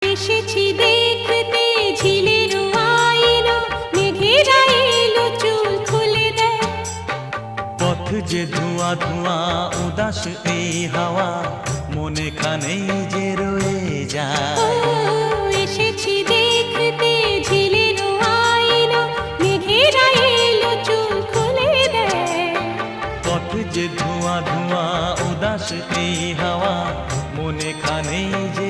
এসেছি দেখতে ঝিলের আইলো, মেঘেরা এলো চুল খুলে দেয়। পথ যে ধোঁয়া ধোঁয়া উদাস এই হাওয়া, মনে খানেই যে রয়ে যায়। এসেছি দেখতে ঝিলের আইলো, মেঘেরা এলো চুল খুলে দেয়। পথ যে ধোঁয়া ধোঁয়া উদাস এই হাওয়া, মনে খানেই যে